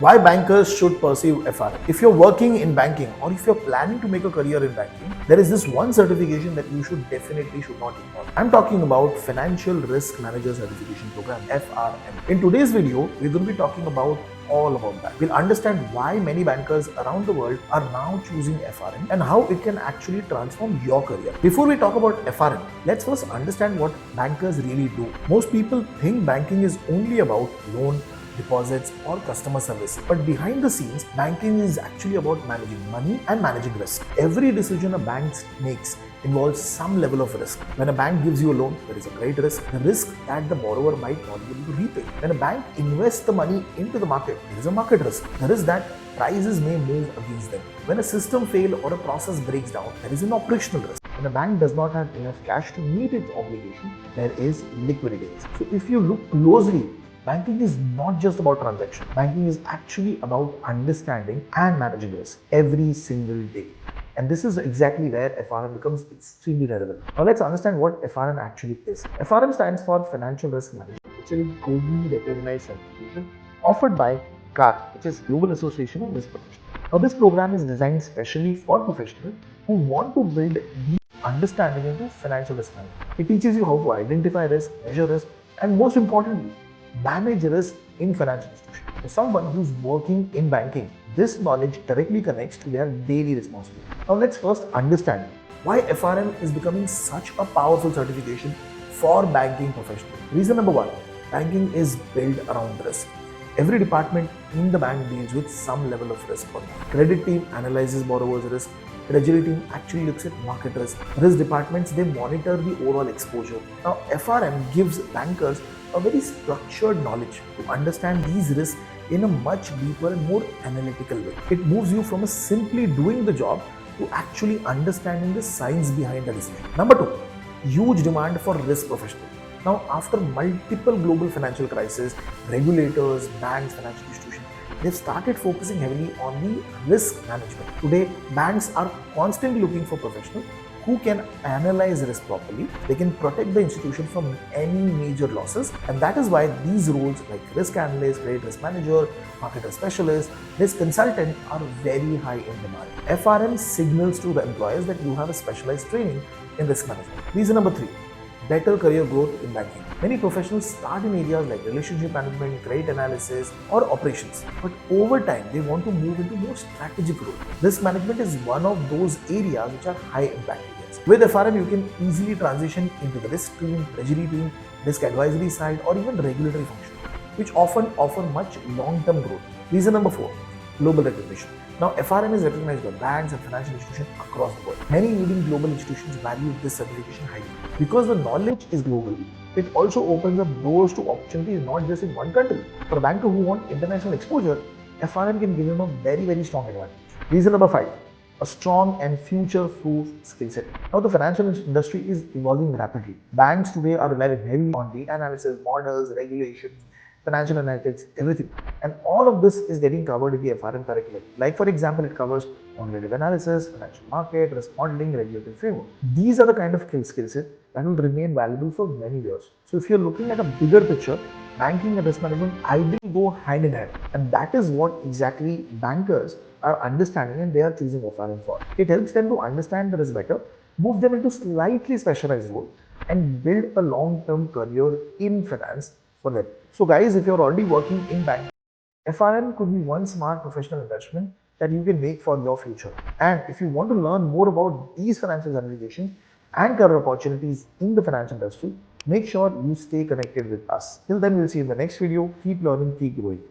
Why bankers should pursue FRM. If you're working in banking or if you're planning to make a career in banking, there is this one certification that you should not ignore. I'm talking about Financial Risk Manager Certification Program, FRM. In today's video, we're going to be talking about all about that. We'll understand why many bankers around the world are now choosing FRM and how it can actually transform your career. Before we talk about FRM, let's first understand what bankers really do. Most people think banking is only about loan, deposits or customer service. But behind the scenes, banking is actually about managing money and managing risk. Every decision a bank makes involves some level of risk. When a bank gives you a loan, there is a great risk. The risk that the borrower might not be able to repay. When a bank invests the money into the market, there is a market risk. The risk that prices may move against them. When a system fails or a process breaks down, there is an operational risk. When a bank does not have enough cash to meet its obligation, there is liquidity risk. So if you look closely, banking is not just about transaction. Banking is actually about understanding and managing risk every single day. And this is exactly where FRM becomes extremely relevant. Now let's understand what FRM actually is. FRM stands for Financial Risk Management, which is a globally recognized certification offered by CAR, which is Global Association of Risk Professionals. Now this program is designed specially for professionals who want to build deep understanding into financial risk management. It teaches you how to identify risk, measure risk, and most importantly, manage risk in financial institutions. For someone who's working in banking, this knowledge directly connects to their daily responsibility. Now let's first understand why FRM is becoming such a powerful certification for banking professionals. Reason number one, banking is built around risk. Every department in the bank deals with some level of risk. Credit team analyzes borrowers' risk. Treasury team actually looks at market risk. Risk departments, they monitor the overall exposure. Now, FRM gives bankers a very structured knowledge to understand these risks in a much deeper and more analytical way. It moves you from simply doing the job to actually understanding the science behind the decision. Number two, huge demand for risk professionals. Now, after multiple global financial crises, regulators, banks, financial institutions, they've started focusing heavily on the risk management. Today, banks are constantly looking for professionals who can analyze risk properly. They can protect the institution from any major losses. And that is why these roles like risk analyst, credit risk manager, market risk specialist, risk consultant are very high in demand. FRM signals to the employers that you have a specialized training in risk management. Reason number three, better career growth in banking. Many professionals start in areas like relationship management, credit analysis, or operations. But over time, they want to move into more strategic role. Risk management is one of those areas which are high impact areas. With FRM, you can easily transition into the risk team, treasury team, risk advisory side, or even regulatory function, which often offer much long-term growth. Reason number four, global recognition. Now, FRM is recognized by banks and financial institutions across the world. Many leading global institutions value this certification highly. Because the knowledge is global, it also opens up doors to opportunities not just in one country. For a banker who wants international exposure, FRM can give them a very, very strong advantage. Reason number five, a strong and future-proof skill set. Now, the financial industry is evolving rapidly. Banks today are relying heavily on data analysis, models, regulations, financial analytics, everything. And all of this is getting covered in the FRM curriculum. Like for example, it covers quantitative analysis, financial market, risk modeling, regulatory framework. These are the kind of skill sets that will remain valuable for many years. So if you're looking at a bigger picture, banking and risk management ideally go hand in hand. And that is what exactly bankers are understanding and they are choosing FRM for. It helps them to understand the risk better, move them into slightly specialized role, and build a long-term career in finance for them. So guys, if you're already working in banking, FRM could be one smart professional investment that you can make for your future. And if you want to learn more about these financial certifications and career opportunities in the financial industry, make sure you stay connected with us. Till then, we'll see you in the next video. Keep learning, keep growing.